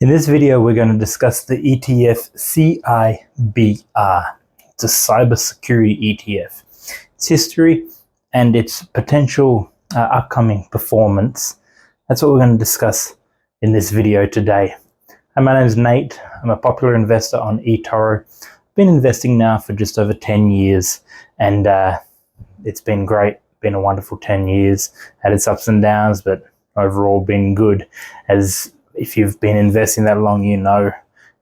In this video, we're going to discuss the ETF CIBR. It's a cybersecurity ETF. Its history and its potential upcoming performance. That's what we're going to discuss in this video today. Hi, my name is Nate. I'm a popular investor on eToro. I've been investing now for just over 10 years, and it's been great. Been a wonderful 10 years. Had its ups and downs, but overall been good. As if you've been investing that long, you know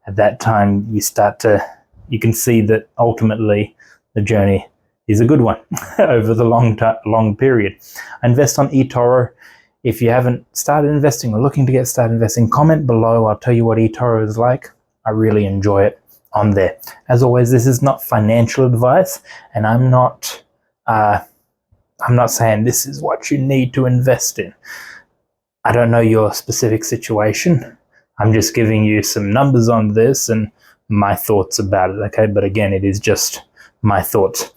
at that time you can see that ultimately the journey is a good one over the long period. I invest on eToro. If you haven't started investing or looking to get started investing, comment below. I'll tell you what eToro is like. I really enjoy it on there. As always, this is not financial advice, and I'm not saying this is what you need to invest in. I don't know your specific situation. I'm just giving you some numbers on this and my thoughts about it, okay? But again, it is just my thoughts.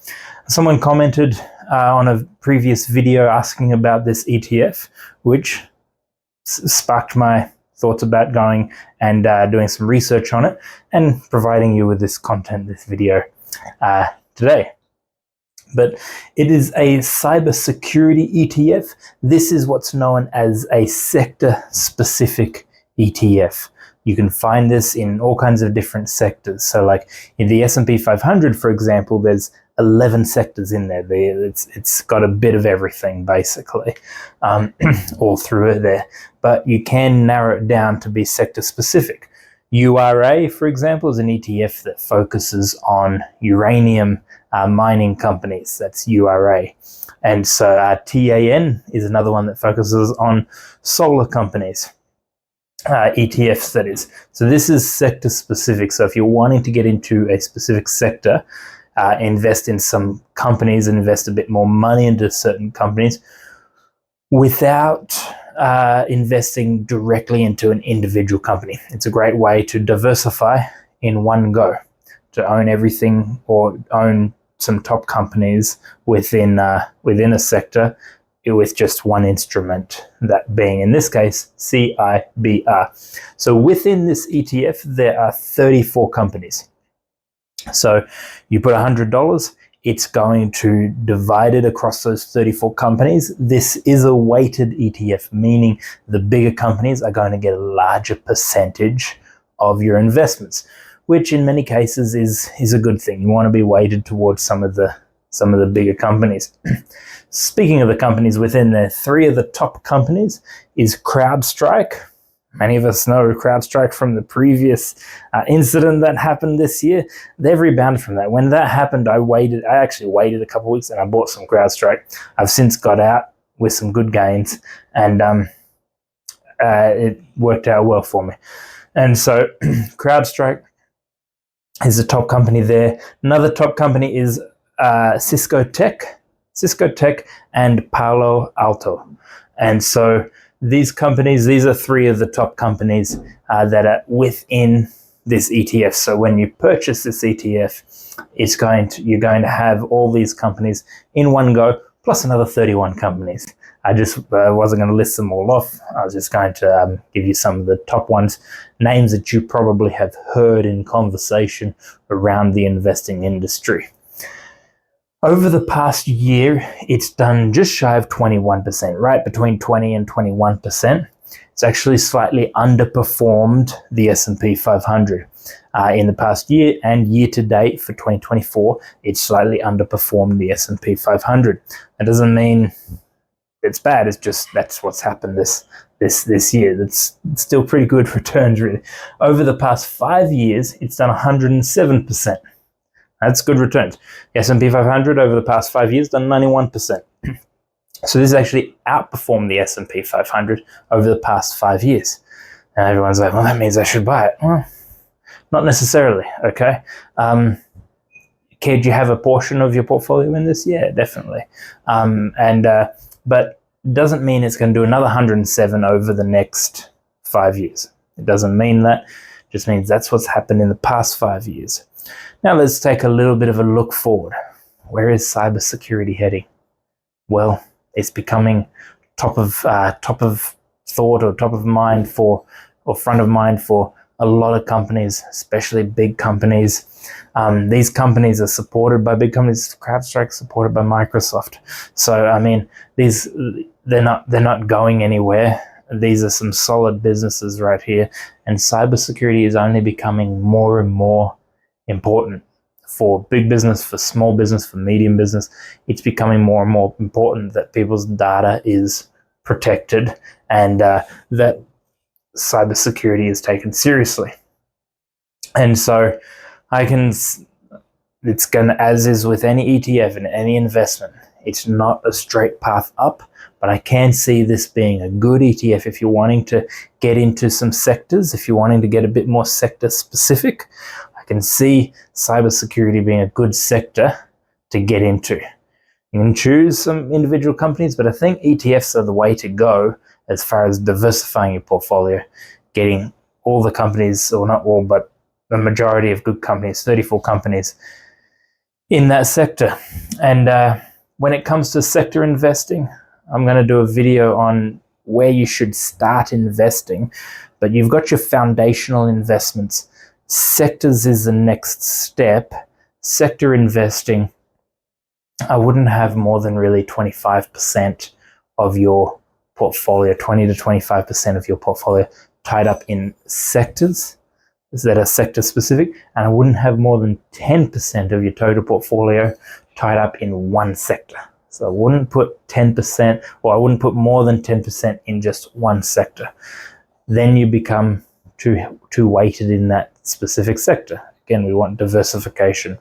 Someone commented on a previous video asking about this ETF, which sparked my thoughts about going and doing some research on it and providing you with this content, this video today. But it is a cybersecurity ETF. This is what's known as a sector-specific ETF. You can find this in all kinds of different sectors. So like in the S&P 500, for example, there's 11 sectors in there. It's got a bit of everything, basically, all through it there. But you can narrow it down to be sector-specific. URA, for example, is an ETF that focuses on uranium mining companies. That's URA. And so TAN is another one that focuses on solar companies, ETFs that is. So this is sector specific. So if you're wanting to get into a specific sector, invest in some companies, invest a bit more money into certain companies without investing directly into an individual company. It's a great way to diversify in one go, to own everything or own some top companies within a sector with just one instrument, that being in this case CIBR. So within this ETF there are 34 companies. So you put $100, it's going to divide it across those 34 companies. This is a weighted ETF, meaning the bigger companies are going to get a larger percentage of your investments, which in many cases is a good thing. You want to be weighted towards some of the bigger companies. Speaking of the companies within there, 3 of the top companies is CrowdStrike. Many of us know CrowdStrike from the previous incident that happened this year. They've rebounded from that. When that happened, I actually waited a couple of weeks and I bought some CrowdStrike. I've since got out with some good gains, and it worked out well for me. And so CrowdStrike is the top company there. Another top company is Cisco Tech and Palo Alto. And so these companies, these are 3 of the top companies that are within this ETF. So when you purchase this ETF, you're going to have all these companies in one go, plus another 31 companies. I just wasn't going to list them all off. I was just going to give you some of the top ones, names that you probably have heard in conversation around the investing industry. Over the past year, it's done just shy of 21%, right between 20 and 21%. It's actually slightly underperformed the S&P 500 in the past year, and year to date for 2024, it's slightly underperformed the S&P 500. That doesn't mean it's bad. It's just that's what's happened this year. That's still pretty good returns, really. Over the past 5 years, it's done 107%. That's good returns. The S&P 500 over the past 5 years done 91%. So this actually outperformed the S&P 500 over the past 5 years. And everyone's like, well, that means I should buy it. Well, not necessarily, okay? Could you have a portion of your portfolio in this? Yeah, definitely. But it doesn't mean it's going to do another 107 over the next 5 years. It doesn't mean that. It just means that's what's happened in the past 5 years. Now let's take a little bit of a look forward. Where is cybersecurity heading? Well, it's becoming top of thought or top of mind for or front of mind for a lot of companies, especially big companies. These companies are supported by big companies. CrowdStrike's supported by Microsoft. So I mean, they're not going anywhere. These are some solid businesses right here, and cybersecurity is only becoming more and more important for big business, for small business, for medium business. It's becoming more and more important that people's data is protected and that cybersecurity is taken seriously. And so it's going to, as is with any ETF and any investment, it's not a straight path up, but I can see this being a good ETF if you're wanting to get into some sectors, if you're wanting to get a bit more sector specific. I can see cybersecurity being a good sector to get into. You can choose some individual companies, but I think ETFs are the way to go as far as diversifying your portfolio, getting all the companies, or not all, but the majority of good companies, 34 companies in that sector. And when it comes to sector investing, I'm going to do a video on where you should start investing, but you've got your foundational investments. Sectors is the next step. Sector investing, I wouldn't have more than really 25% of your portfolio, 20 to 25% of your portfolio tied up in sectors that are sector specific, and I wouldn't have more than 10% of your total portfolio tied up in one sector. So I wouldn't put 10%, or I wouldn't put more than 10% in just one sector. Then you become too weighted in that specific sector. Again, we want diversification.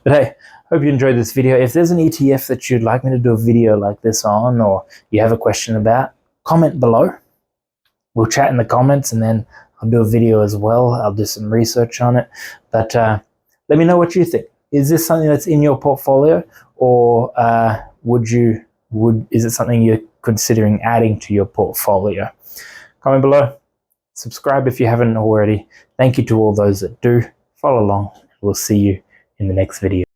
But hey, hope you enjoyed this video. If there's an ETF that you'd like me to do a video like this on, or you have a question about, comment below. We'll chat in the comments, and then I'll do a video as well. I'll do some research on it. But let me know what you think. Is this something that's in your portfolio, or is it something you're considering adding to your portfolio? Comment below. Subscribe if you haven't already. Thank you to all those that do. Follow along. We'll see you in the next video.